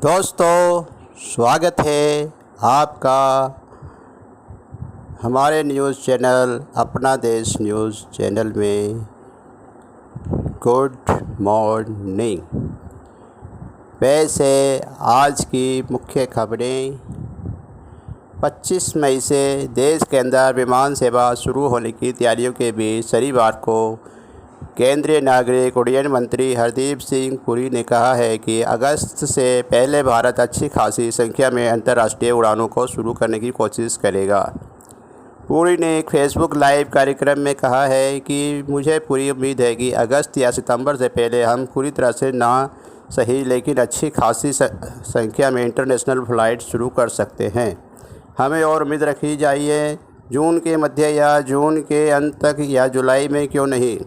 दोस्तों, स्वागत है आपका हमारे न्यूज़ चैनल अपना देश न्यूज़ चैनल में। Good morning. वैसे आज की मुख्य खबरें। 25 मई से देश के अंदर विमान सेवा शुरू होने की तैयारियों के बीच शनिवार को केंद्रीय नागरिक उड्डयन मंत्री हरदीप सिंह पुरी ने कहा है कि अगस्त से पहले भारत अच्छी खासी संख्या में अंतर्राष्ट्रीय उड़ानों को शुरू करने की कोशिश करेगा। पुरी ने एक फेसबुक लाइव कार्यक्रम में कहा है कि मुझे पूरी उम्मीद है कि अगस्त या सितंबर से पहले हम पूरी तरह से ना सही लेकिन अच्छी खासी संख्या में इंटरनेशनल फ़्लाइट शुरू कर सकते हैं। हमें और उम्मीद रखी जाइए जून के मध्य या जून के अंत तक या जुलाई में क्यों नहीं।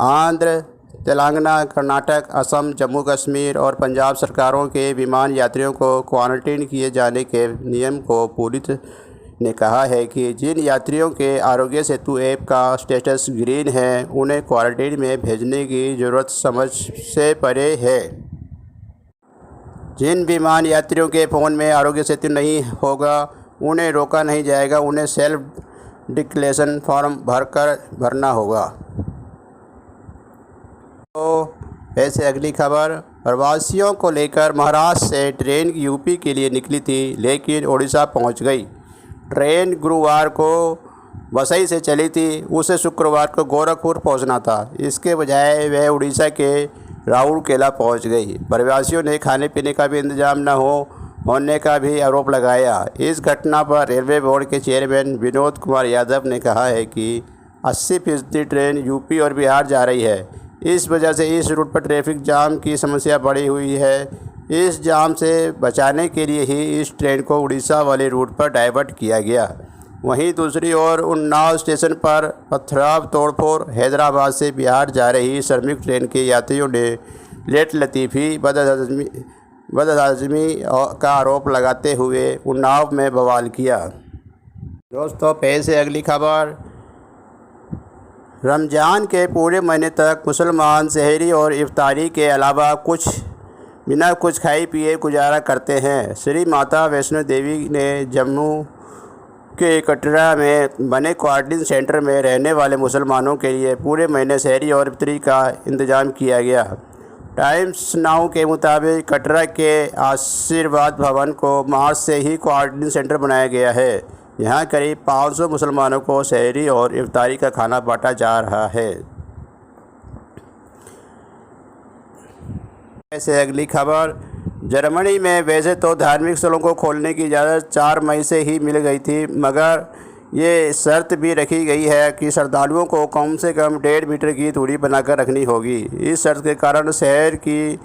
आंध्र, तेलंगाना, कर्नाटक, असम, जम्मू कश्मीर और पंजाब सरकारों के विमान यात्रियों को क्वारंटीन किए जाने के नियम को पुरी ने कहा है कि जिन यात्रियों के आरोग्य सेतु ऐप का स्टेटस ग्रीन है उन्हें क्वारंटीन में भेजने की ज़रूरत समझ से परे है। जिन विमान यात्रियों के फ़ोन में आरोग्य सेतु नहीं होगा उन्हें रोका नहीं जाएगा, उन्हें सेल्फ डिक्लेरेशन फॉर्म भरना होगा। तो ऐसे अगली खबर। प्रवासियों को लेकर महाराष्ट्र से ट्रेन यूपी के लिए निकली थी लेकिन उड़ीसा पहुंच गई। ट्रेन गुरुवार को वसई से चली थी, उसे शुक्रवार को गोरखपुर पहुंचना था। इसके बजाय वह उड़ीसा के राउरकेला पहुंच गई। प्रवासियों ने खाने पीने का भी इंतजाम न होने का भी आरोप लगाया। इस घटना पर रेलवे बोर्ड के चेयरमैन विनोद कुमार यादव ने कहा है कि 80% ट्रेन यूपी और बिहार जा रही है। इस वजह से इस रूट पर ट्रैफिक जाम की समस्या बढ़ी हुई है। इस जाम से बचाने के लिए ही इस ट्रेन को उड़ीसा वाले रूट पर डाइवर्ट किया गया। वहीं दूसरी ओर उन्नाव स्टेशन पर पथराव तोड़फोड़। हैदराबाद से बिहार जा रही श्रमिक ट्रेन के यात्रियों ने लेट लतीफ़ी बदहज़मी का आरोप लगाते हुए उन्नाव में बवाल किया। दोस्तों, पेश है अगली खबर। रमज़ान के पूरे महीने तक मुसलमान सहरी और इफ्तारी के अलावा बिना कुछ खाए पिए गुजारा करते हैं। श्री माता वैष्णो देवी ने जम्मू के कटरा में बने क्वारंटीन सेंटर में रहने वाले मुसलमानों के लिए पूरे महीने सहरी और इफ्तारी का इंतज़ाम किया गया। टाइम्स नाउ के मुताबिक कटरा के आशीर्वाद भवन को मार्च से ही क्वारंटीन सेंटर बनाया गया है। यहाँ करीब 500 मुसलमानों को सहरी और इफ्तारी का खाना बांटा जा रहा है। ऐसे अगली खबर। जर्मनी में वैसे तो धार्मिक स्थलों को खोलने की इजाज़त 4 मई से ही मिल गई थी, मगर ये शर्त भी रखी गई है कि श्रद्धालुओं को कम से कम 1.5 मीटर की दूरी बनाकर रखनी होगी। इस शर्त के कारण शहर की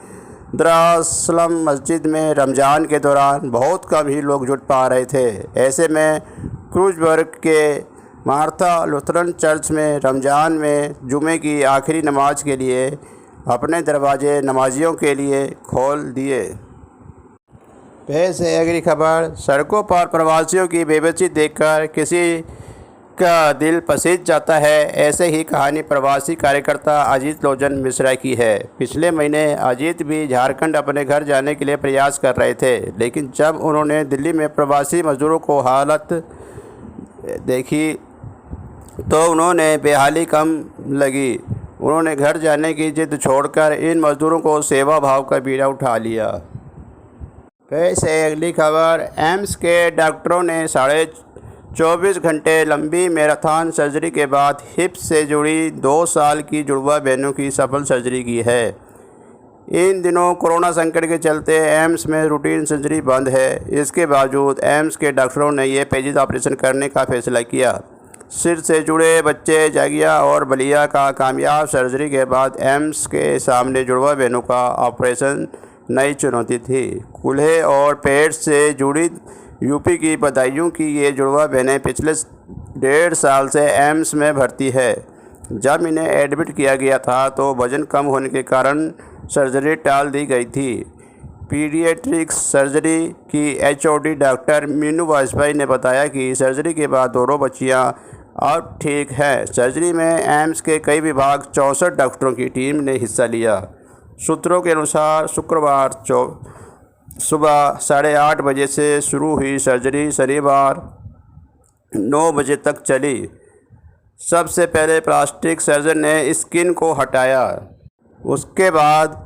दरासलम मस्जिद में रमज़ान के दौरान बहुत कम ही लोग जुट पा रहे थे। ऐसे में क्रूजबर्ग के मार्था लुथरन चर्च में रमज़ान में जुमे की आखिरी नमाज के लिए अपने दरवाजे नमाजियों के लिए खोल दिए। पेश है अगली खबर। सड़कों पर प्रवासियों की बेबसी देखकर किसी का दिल पसीज जाता है। ऐसे ही कहानी प्रवासी कार्यकर्ता अजीत लोचन मिश्रा की है। पिछले महीने अजीत भी झारखंड अपने घर जाने के लिए प्रयास कर रहे थे, लेकिन जब उन्होंने दिल्ली में प्रवासी मजदूरों को हालत देखी तो उन्होंने बेहाली कम लगी। उन्होंने घर जाने की जिद छोड़कर इन मजदूरों को सेवा भाव का बीड़ा उठा लिया। पेश है अगली खबर। एम्स के डॉक्टरों ने 24 घंटे लंबी मैराथन सर्जरी के बाद हिप से जुड़ी 2 साल की जुड़वा बहनों की सफल सर्जरी की है। इन दिनों कोरोना संकट के चलते एम्स में रूटीन सर्जरी बंद है। इसके बावजूद एम्स के डॉक्टरों ने यह पेचीदा ऑपरेशन करने का फैसला किया। सिर से जुड़े बच्चे जागिया और बलिया का कामयाब सर्जरी के बाद एम्स के सामने जुड़वा बहनों का ऑपरेशन नई चुनौती थी। कूल्हे और पेट से जुड़ी यूपी की बदायूं की ये जुड़वा बहनें पिछले 1.5 साल से एम्स में भर्ती है। जब इन्हें एडमिट किया गया था तो वजन कम होने के कारण सर्जरी टाल दी गई थी। पीडियाट्रिक्स सर्जरी की एचओडी डॉक्टर मीनू वाजपेयी ने बताया कि सर्जरी के बाद दोनों बच्चियां अब ठीक है। सर्जरी में एम्स के कई विभाग 64 डॉक्टरों की टीम ने हिस्सा लिया। सूत्रों के अनुसार शुक्रवार सुबह 8:30 बजे से शुरू हुई सर्जरी शनिवार 9 बजे तक चली। सबसे पहले प्लास्टिक सर्जन ने स्किन को हटाया, उसके बाद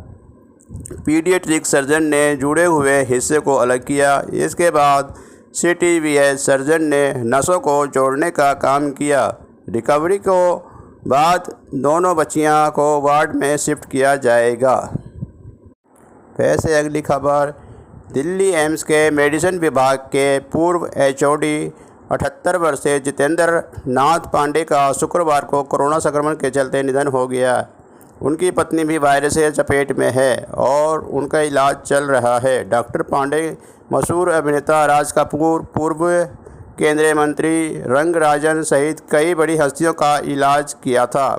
पीडियाट्रिक सर्जन ने जुड़े हुए हिस्से को अलग किया, इसके बाद CTVH सर्जन ने नसों को जोड़ने का काम किया। रिकवरी को बाद दोनों बच्चियों को वार्ड में शिफ्ट किया जाएगा। वैसे अगली खबर, दिल्ली एम्स के मेडिसिन विभाग के पूर्व HOD 78 वर्षीय जितेंद्र नाथ पांडे का शुक्रवार को कोरोना संक्रमण के चलते निधन हो गया। उनकी पत्नी भी वायरस से चपेट में है और उनका इलाज चल रहा है। डॉक्टर पांडे मशहूर अभिनेता राज कपूर, पूर्व केंद्रीय मंत्री रंगराजन सहित कई बड़ी हस्तियों का इलाज किया था।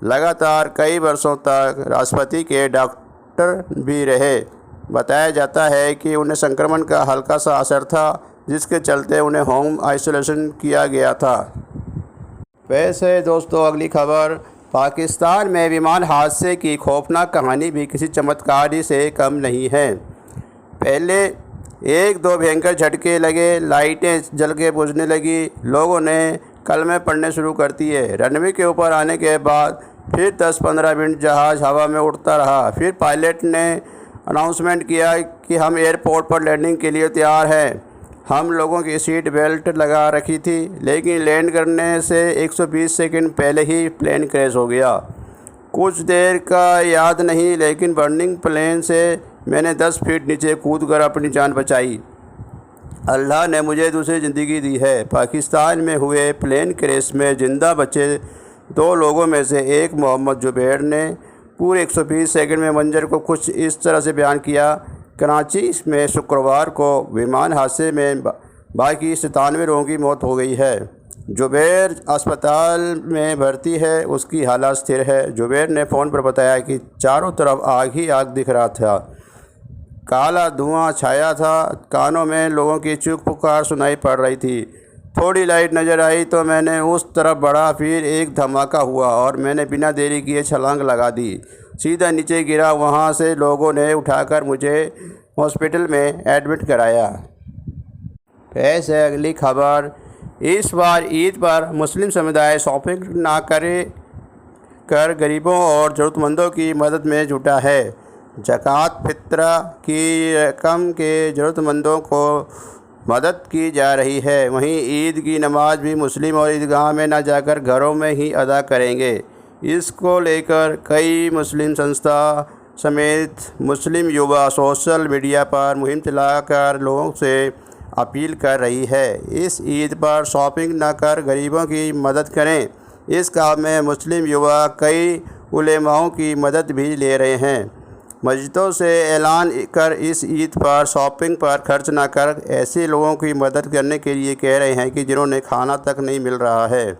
लगातार कई वर्षों तक राष्ट्रपति के डॉक्टर भी रहे। बताया जाता है कि उन्हें संक्रमण का हल्का सा असर था, जिसके चलते उन्हें होम आइसोलेशन किया गया था। वैसे दोस्तों अगली खबर, पाकिस्तान में विमान हादसे की खौफनाक कहानी भी किसी चमत्कार से कम नहीं है। पहले 1-2 भयंकर झटके लगे, लाइटें जल के बुझने लगी, लोगों ने कलमे पढ़ने शुरू कर दिए। रनवे के ऊपर आने के बाद फिर 10-15 मिनट जहाज़ हवा में उड़ता रहा। फिर पायलट ने अनाउंसमेंट किया कि हम एयरपोर्ट पर लैंडिंग के लिए तैयार हैं। हम लोगों की सीट बेल्ट लगा रखी थी, लेकिन लैंड करने से 120 सेकंड पहले ही प्लेन क्रैश हो गया। कुछ देर का याद नहीं, लेकिन बर्निंग प्लेन से मैंने 10 फीट नीचे कूदकर अपनी जान बचाई। अल्लाह ने मुझे दूसरी ज़िंदगी दी है। पाकिस्तान में हुए प्लेन क्रैश में जिंदा बचे 2 लोगों में से एक मोहम्मद जुबैर ने पूरे 120 सेकंड में मंजर को कुछ इस तरह से बयान किया। कराची में शुक्रवार को विमान हादसे में बाकी 97 लोगों की मौत हो गई है। जुबैर अस्पताल में भर्ती है, उसकी हालत स्थिर है। जुबैर ने फ़ोन पर बताया कि चारों तरफ आग ही आग दिख रहा था, काला धुआं छाया था, कानों में लोगों की चीख पुकार सुनाई पड़ रही थी। थोड़ी लाइट नज़र आई तो मैंने उस तरफ बढ़ा, फिर एक धमाका हुआ और मैंने बिना देरी किए छलांग लगा दी, सीधा नीचे गिरा। वहाँ से लोगों ने उठाकर मुझे हॉस्पिटल में एडमिट कराया। ऐसे अगली खबर, इस बार ईद पर मुस्लिम समुदाय शॉपिंग ना कर गरीबों और ज़रूरतमंदों की मदद में जुटा है। ज़कात फित्रा की रकम के ज़रूरतमंदों को मदद की जा रही है। वहीं ईद की नमाज भी मुस्लिम और ईदगाह में न जाकर घरों में ही अदा करेंगे। इसको लेकर कई मुस्लिम संस्था समेत मुस्लिम युवा सोशल मीडिया पर मुहिम चलाकर लोगों से अपील कर रही है। इस ईद पर शॉपिंग न कर गरीबों की मदद करें। इस काम में मुस्लिम युवा कई उलेमाओं की मदद भी ले रहे हैं। मस्जिदों से ऐलान कर इस ईद पर शॉपिंग पर खर्च न कर ऐसे लोगों की मदद करने के लिए कह रहे हैं कि जिन्होंने खाना तक नहीं मिल रहा है।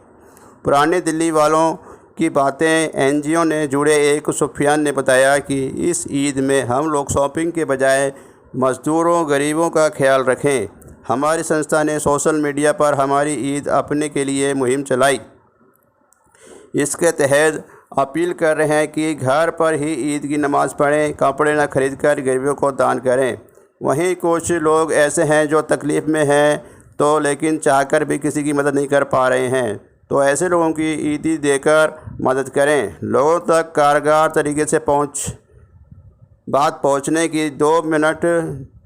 पुरानी दिल्ली वालों की बातें NGO ने जुड़े एक सुफियान ने बताया कि इस ईद में हम लोग शॉपिंग के बजाय मज़दूरों गरीबों का ख्याल रखें। हमारी संस्था ने सोशल मीडिया पर हमारी ईद अपने के लिए मुहिम चलाई। इसके तहत अपील कर रहे हैं कि घर पर ही ईद की नमाज़ पढ़ें, कपड़े न खरीद कर गरीबों को दान करें। वहीं कुछ लोग ऐसे हैं जो तकलीफ़ में हैं तो लेकिन चाहकर भी किसी की मदद नहीं कर पा रहे हैं, तो ऐसे लोगों की ईदी देकर मदद करें। लोगों तक कारगर तरीके से बात पहुंचने की 2 मिनट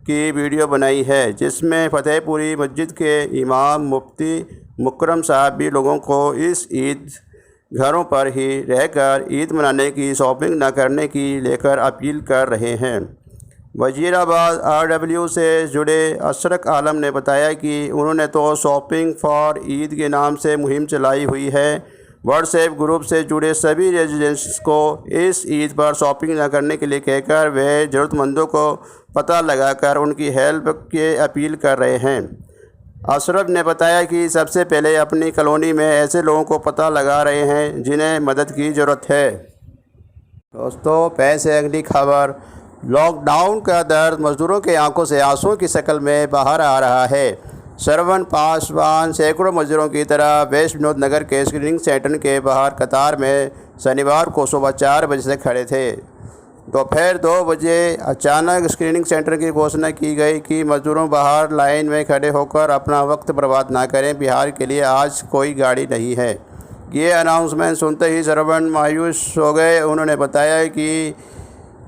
की वीडियो बनाई है, जिसमें फतेहपुरी मस्जिद के इमाम मुफ्ती मुकरम साहब भी लोगों को इस ईद घरों पर ही रहकर ईद मनाने की, शॉपिंग न करने की लेकर अपील कर रहे हैं। वजीराबाद RW से जुड़े अशरक आलम ने बताया कि उन्होंने तो शॉपिंग फॉर ईद के नाम से मुहिम चलाई हुई है। व्हाट्सएप ग्रुप से जुड़े सभी रेजिडेंट्स को इस ईद पर शॉपिंग न करने के लिए कहकर वे ज़रूरतमंदों को पता लगाकर उनकी हेल्प के अपील कर रहे हैं। अशरफ ने बताया कि सबसे पहले अपनी कॉलोनी में ऐसे लोगों को पता लगा रहे हैं जिन्हें मदद की ज़रूरत है। दोस्तों पैसे अगली खबर, लॉकडाउन का दर्द मज़दूरों के आंखों से आंसुओं की शक्ल में बाहर आ रहा है। श्रवण पासवान सैकड़ों मज़दूरों की तरह वेस्ट विनोद नगर के स्क्रीनिंग सेंटर के बाहर कतार में शनिवार को सुबह 4 बजे से खड़े थे। दोपहर 2 बजे अचानक स्क्रीनिंग सेंटर की घोषणा की गई कि मजदूरों बाहर लाइन में खड़े होकर अपना वक्त बर्बाद ना करें, बिहार के लिए आज कोई गाड़ी नहीं है। ये अनाउंसमेंट सुनते ही श्रवण मायूस हो गए। उन्होंने बताया कि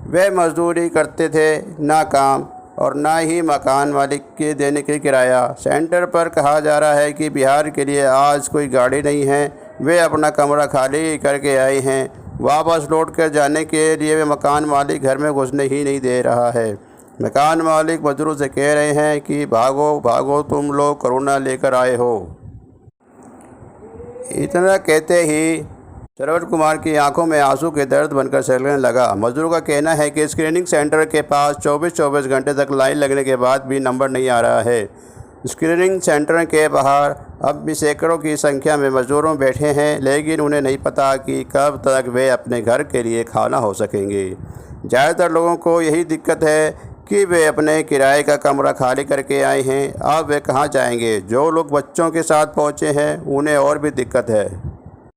वे मजदूरी करते थे, ना काम और ना ही मकान मालिक के देने के किराया। सेंटर पर कहा जा रहा है कि बिहार के लिए आज कोई गाड़ी नहीं है, वे अपना कमरा खाली करके आए हैं। वापस लौट कर जाने के लिए वे मकान मालिक घर में घुसने ही नहीं दे रहा है। मकान मालिक मजदूरों से कह रहे हैं कि भागो भागो, तुम लोग कोरोना लेकर आए हो। इतना कहते ही श्रवण कुमार की आंखों में आंसू के दर्द बनकर छलकने लगा। मजदूरों का कहना है कि स्क्रीनिंग सेंटर के पास 24 घंटे तक लाइन लगने के बाद भी नंबर नहीं आ रहा है। स्क्रीनिंग सेंटर के बाहर अब भी सैकड़ों की संख्या में मजदूरों बैठे हैं, लेकिन उन्हें नहीं पता कि कब तक वे अपने घर के लिए खाना हो सकेंगे। ज़्यादातर लोगों को यही दिक्कत है कि वे अपने किराए का कमरा खाली करके आए हैं, अब वे कहाँ जाएंगे। जो लोग बच्चों के साथ पहुँचे हैं उन्हें और भी दिक्कत है।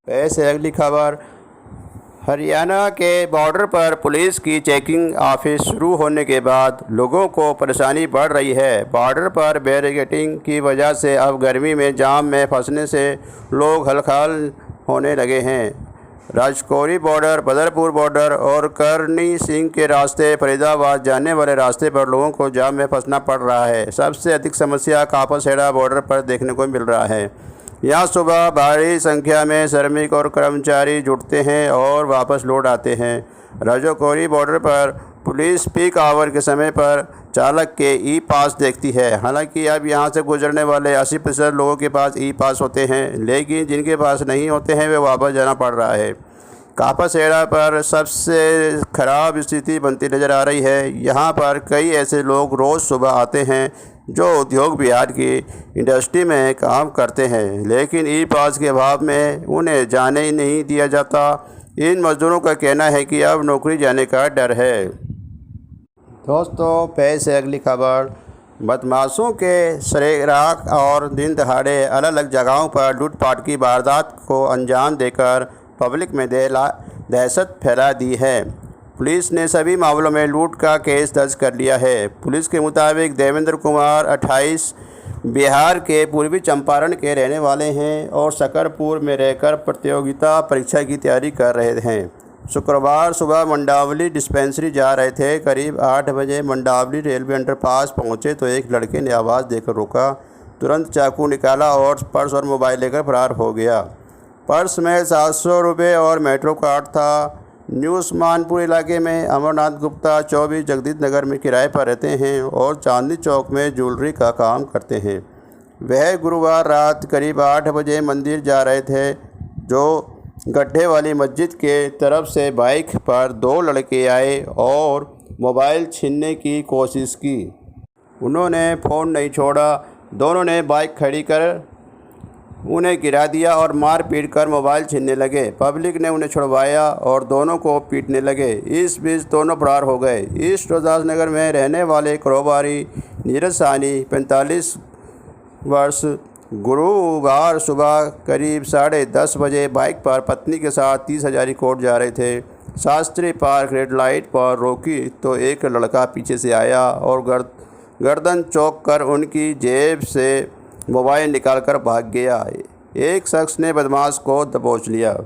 वैसे अगली खबर, हरियाणा के बॉर्डर पर पुलिस की चेकिंग ऑफिस शुरू होने के बाद लोगों को परेशानी बढ़ रही है। बॉर्डर पर बैरिकेडिंग की वजह से अब गर्मी में जाम में फंसने से लोग हलकाल होने लगे हैं। राजौरी बॉर्डर, बदरपुर बॉर्डर और करनी सिंह के रास्ते फरीदाबाद जाने वाले रास्ते पर लोगों को जाम में फंसना पड़ रहा है। सबसे अधिक समस्या कापासेड़ा बॉर्डर पर देखने को मिल रहा है। यहाँ सुबह भारी संख्या में श्रमिक और कर्मचारी जुटते हैं और वापस लौट आते हैं। राजौरी बॉर्डर पर पुलिस पीक आवर के समय पर चालक के ई पास देखती है। हालांकि अब यहाँ से गुजरने वाले 80% लोगों के पास ई पास होते हैं, लेकिन जिनके पास नहीं होते हैं वे वापस जाना पड़ रहा है। कापासेड़ा पर सबसे खराब स्थिति बनती नज़र आ रही है। यहाँ पर कई ऐसे लोग रोज़ सुबह आते हैं जो उद्योग बिहार की इंडस्ट्री में काम करते हैं, लेकिन ई पास के अभाव में उन्हें जाने ही नहीं दिया जाता। इन मज़दूरों का कहना है कि अब नौकरी जाने का डर है। दोस्तों, पेश है अगली खबर। बदमाशों के सरेराह और दिन दहाड़े अलग अलग जगहों पर लूटपाट की वारदात को अंजाम देकर पब्लिक में दहशत फैला दी है। पुलिस ने सभी मामलों में लूट का केस दर्ज कर लिया है। पुलिस के मुताबिक देवेंद्र कुमार 28 बिहार के पूर्वी चंपारण के रहने वाले हैं और शकरपुर में रहकर प्रतियोगिता परीक्षा की तैयारी कर रहे हैं। शुक्रवार सुबह मंडावली डिस्पेंसरी जा रहे थे। करीब 8 बजे मंडावली रेलवे अंडरपास पहुंचे तो एक लड़के ने आवाज़ देकर रोका। तुरंत चाकू निकाला और पर्स और मोबाइल लेकर फरार हो गया। पर्स में 700 रुपये और मेट्रो कार्ड था। न्यू उस्मानपुर इलाके में अमरनाथ गुप्ता 24 जगदीश नगर में किराए पर रहते हैं और चांदनी चौक में ज्वेलरी का काम करते हैं। वह गुरुवार रात करीब 8 बजे मंदिर जा रहे थे, जो गड्ढे वाली मस्जिद के तरफ से बाइक पर 2 लड़के आए और मोबाइल छीनने की कोशिश की। उन्होंने फ़ोन नहीं छोड़ा। दोनों ने बाइक खड़ी कर उन्हें गिरा दिया और मार पीट कर मोबाइल छीनने लगे। पब्लिक ने उन्हें छुड़वाया और दोनों को पीटने लगे। इस बीच दोनों फरार हो गए। ईस्ट रोहतास नगर में रहने वाले कारोबारी नीरज साहनी 45 वर्ष गुरुवार सुबह करीब 10:30 बजे बाइक पर पत्नी के साथ 30 हजारी कोट जा रहे थे। शास्त्री पार्क रेड लाइट पर रोकी तो एक लड़का पीछे से आया और गर्दन चौंक कर उनकी जेब से मोबाइल निकालकर भाग गया। एक शख्स ने बदमाश को दबोच लिया।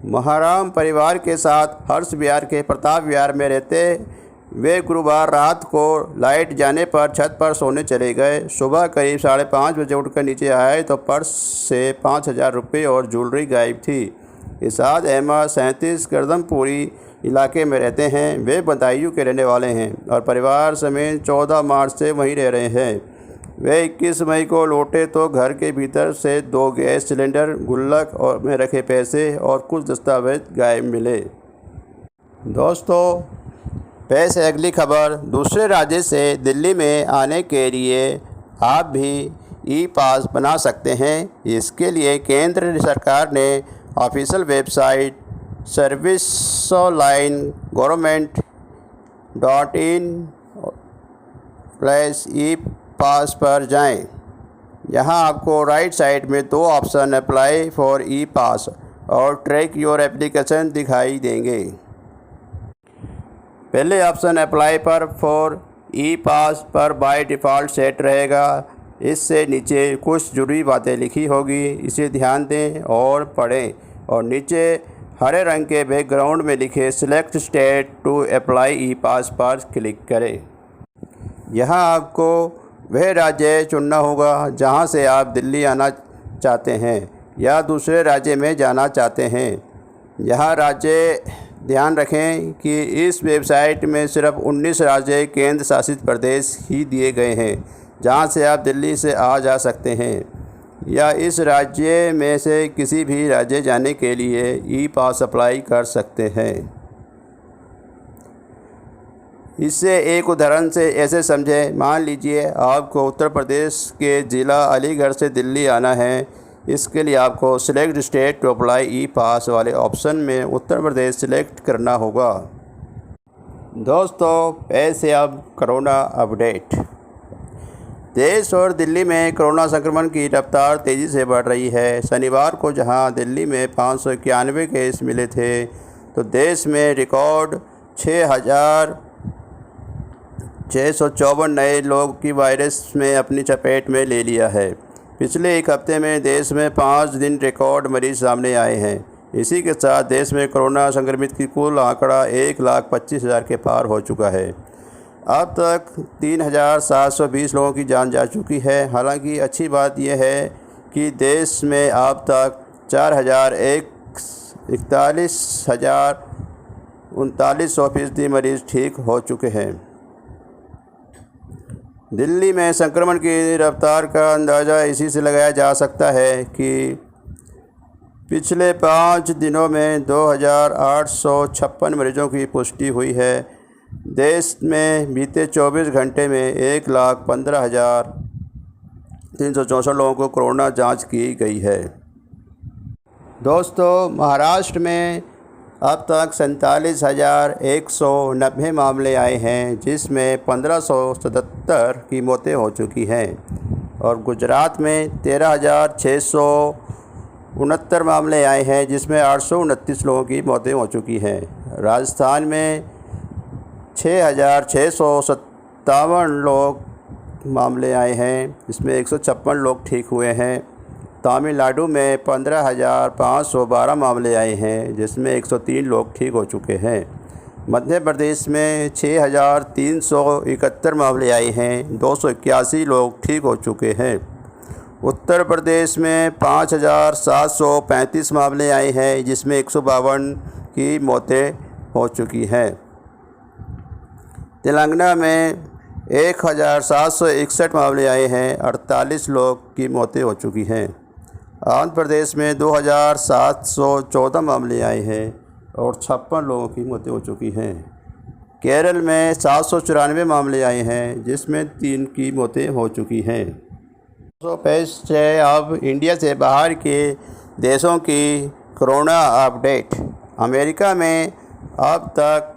महाराम परिवार के साथ हर्ष विहार के प्रताप विहार में रहते वे गुरुवार रात को लाइट जाने पर छत पर सोने चले गए। सुबह करीब 5:30 बजे उठकर नीचे आए तो पर्स से 5,000 रुपये और ज्वेलरी गायब थी। इसाद अहमद 37 गर्दमपुरी इलाके में रहते हैं। वे बदायूं के रहने वाले हैं और परिवार समेत 14 मार्च से वहीं रह रहे हैं। वे 21 मई को लौटे तो घर के भीतर से 2 गैस सिलेंडर, गुल्लक और में रखे पैसे और कुछ दस्तावेज गायब मिले। दोस्तों, पेश है अगली खबर। दूसरे राज्य से दिल्ली में आने के लिए आप भी ई पास बना सकते हैं। इसके लिए केंद्र सरकार ने ऑफिशियल वेबसाइट serviceonline.in/e-pass पर जाएं। यहाँ आपको राइट साइड में 2 ऑप्शन अप्लाई फॉर ई पास और ट्रैक योर एप्लीकेशन दिखाई देंगे। पहले ऑप्शन अप्लाई पर फॉर ई पास पर बाय डिफ़ॉल्ट सेट रहेगा। इससे नीचे कुछ ज़रूरी बातें लिखी होगी, इसे ध्यान दें और पढ़ें। और नीचे हरे रंग के बैकग्राउंड में लिखे सिलेक्ट स्टेट टू अप्लाई ई पास पर क्लिक करें। यहाँ आपको वह राज्य चुनना होगा जहाँ से आप दिल्ली आना चाहते हैं या दूसरे राज्य में जाना चाहते हैं। यहाँ राज्य ध्यान रखें कि इस वेबसाइट में सिर्फ 19 राज्य केंद्र शासित प्रदेश ही दिए गए हैं जहाँ से आप दिल्ली से आ जा सकते हैं या इस राज्य में से किसी भी राज्य जाने के लिए ई पास अप्लाई कर सकते हैं। इससे एक उदाहरण से ऐसे समझें, मान लीजिए आपको उत्तर प्रदेश के ज़िला अलीगढ़ से दिल्ली आना है। इसके लिए आपको सिलेक्ट स्टेट टू अप्लाई ई पास वाले ऑप्शन में उत्तर प्रदेश सिलेक्ट करना होगा। दोस्तों, ऐसे अब कोरोना अपडेट। देश और दिल्ली में कोरोना संक्रमण की रफ्तार तेज़ी से बढ़ रही है। शनिवार को जहां दिल्ली में 591 केस मिले थे, तो देश में रिकॉर्ड 6,654 नए लोगों की वायरस में अपनी चपेट में ले लिया है। पिछले एक हफ्ते में देश में 5 दिन रिकॉर्ड मरीज सामने आए हैं। इसी के साथ देश में कोरोना संक्रमित की कुल आंकड़ा 1,25,000 के पार हो चुका है। अब तक 3,720 लोगों की जान जा चुकी है। हालांकि अच्छी बात यह है कि देश में अब तक 41,39,039% मरीज़ ठीक हो चुके हैं। दिल्ली में संक्रमण की रफ्तार का अंदाज़ा इसी से लगाया जा सकता है कि पिछले 5 दिनों में 2,856 मरीजों की पुष्टि हुई है। देश में बीते 24 घंटे में 1,15,364 लोगों को कोरोना जांच की गई है। दोस्तों, महाराष्ट्र में अब तक 47,190 मामले आए हैं, जिसमें 1,577 की मौतें हो चुकी हैं। और गुजरात में 13,669 मामले आए हैं, जिसमें 829 लोगों की मौतें हो चुकी हैं। राजस्थान में 6,657 लोग मामले आए हैं, जिसमें 156 लोग ठीक हुए हैं। तमिलनाडु में 15,512 मामले आए हैं, जिसमें 103 लोग ठीक हो चुके हैं। मध्य प्रदेश में 6,371 मामले आए हैं, 281 लोग ठीक हो चुके हैं। उत्तर प्रदेश में 5,735 मामले आए हैं, जिसमें 152 की मौतें हो चुकी हैं। तेलंगाना में 1,761 मामले आए हैं, 48 लोग की मौतें हो चुकी हैं। आंध्र प्रदेश में 2,714 मामले आए हैं और 56 लोगों की मौतें हो चुकी हैं। केरल में 794 मामले आए हैं, जिसमें 3 की मौतें हो चुकी हैं। तो पेश है अब इंडिया से बाहर के देशों की कोरोना अपडेट। अमेरिका में अब तक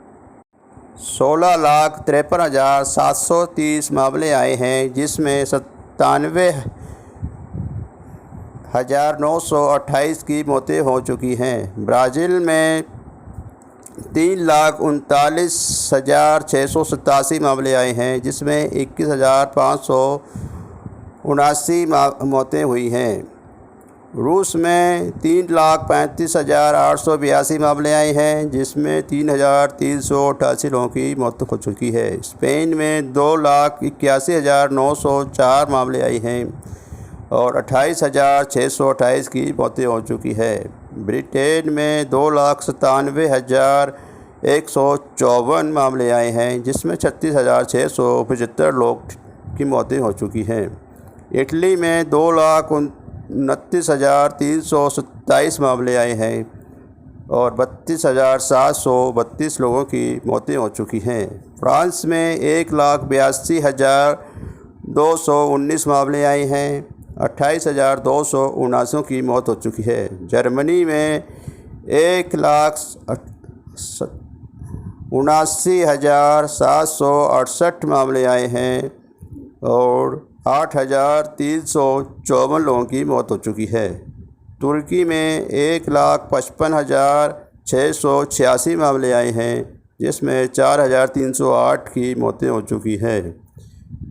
16,53,730 मामले आए हैं, जिसमें 97,928 की मौतें हो चुकी हैं। ब्राज़ील में 3,39,687 मामले आए हैं, जिसमें 21,579 मौतें हुई हैं। रूस में 3,35,882 मामले आए हैं, जिसमें 3,388 लोगों की मौत हो चुकी है। स्पेन में 2,81,904 मामले आए हैं और 28,628 की मौतें हो चुकी है। ब्रिटेन में 2,97,154 मामले आए हैं, जिसमें 36,675 लोग की मौतें हो चुकी हैं। इटली में 2,29,327 मामले आए हैं और 32,732 लोगों की मौतें हो चुकी हैं। फ्रांस में 1,82,219 मामले आए हैं, 28,279 की मौत हो चुकी है। जर्मनी में 1,79,768 मामले आए हैं और 8,354 लोगों की मौत हो चुकी है। तुर्की में 1,55,686 मामले आए हैं, जिसमें 4,308 की मौतें हो चुकी हैं।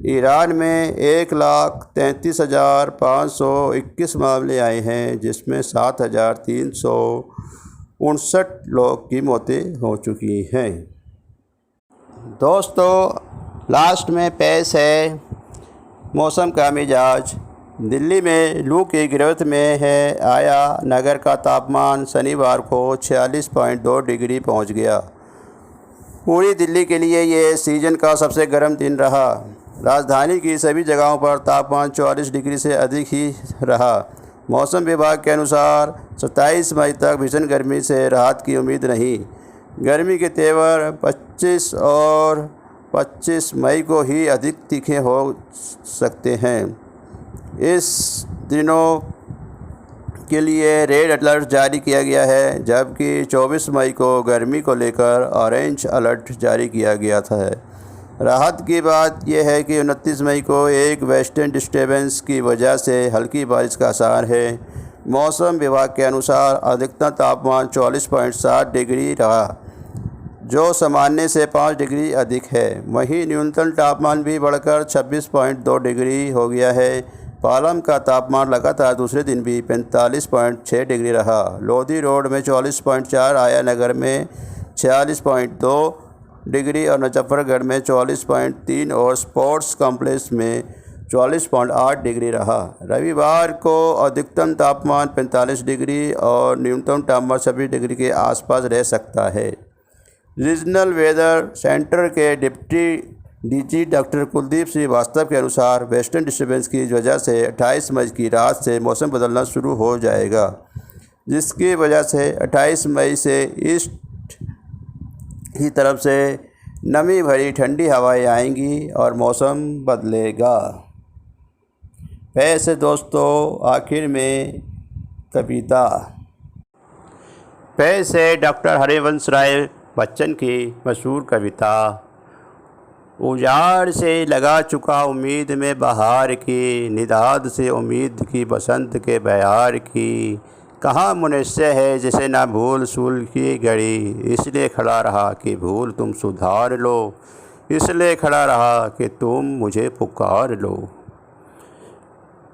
ईरान में 1,33,521 मामले आए हैं, जिसमें 7,359 लोग की मौतें हो चुकी हैं। दोस्तों, लास्ट में पेश है मौसम का मिजाज। दिल्ली में लू की गिरफ्त में है। आया नगर का तापमान शनिवार को 46.2 डिग्री पहुंच गया। पूरी दिल्ली के लिए ये सीज़न का सबसे गर्म दिन रहा। राजधानी की सभी जगहों पर तापमान 44 डिग्री से अधिक ही रहा। मौसम विभाग के अनुसार 27 मई तक भीषण गर्मी से राहत की उम्मीद नहीं। गर्मी के तेवर 25 और 25 मई को ही अधिक तीखे हो सकते हैं। इस दिनों के लिए रेड अलर्ट जारी किया गया है, जबकि 24 मई को गर्मी को लेकर ऑरेंज अलर्ट जारी किया गया था। राहत की बात यह है कि 29 मई को एक वेस्टर्न डिस्टर्बेंस की वजह से हल्की बारिश का आसार है। मौसम विभाग के अनुसार अधिकतम तापमान 44.7 डिग्री रहा, जो सामान्य से 5 डिग्री अधिक है। वहीं न्यूनतम तापमान भी बढ़कर 26.2 डिग्री हो गया है। पालम का तापमान लगातार दूसरे दिन भी 45.6 डिग्री रहा। लोधी रोड में 44.4, आया नगर में 46.2 डिग्री और मुजफ्फरगढ़ में 44.3 और स्पोर्ट्स कॉम्प्लेक्स में 44.8 डिग्री रहा। रविवार को अधिकतम तापमान 45 डिग्री और न्यूनतम तापमान 26 डिग्री के आसपास रह सकता है। रीजनल वेदर सेंटर के deputy DG doctor Kuldeep Srivastava के अनुसार वेस्टर्न डिस्टर्बेंस की वजह से 28 मई की रात से मौसम बदलना शुरू हो जाएगा, जिसकी वजह से 28 मई से ईस्ट की तरफ से नमी भरी ठंडी हवाएं आएंगी और मौसम बदलेगा। वैसे दोस्तों, आखिर में कविता पेश है डॉक्टर हरिवंश राय बच्चन की मशहूर कविता। उजाड़ से लगा चुका उम्मीद में बहार की, निदाद से उम्मीद की बसंत के बहार की। कहाँ मनुष्य है जिसे ना भूल सूल की घड़ी, इसलिए खड़ा रहा कि भूल तुम सुधार लो, इसलिए खड़ा रहा कि तुम मुझे पुकार लो।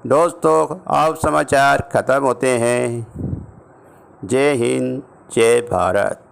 दोस्तों, अब समाचार ख़त्म होते हैं। जय हिंद, जय भारत।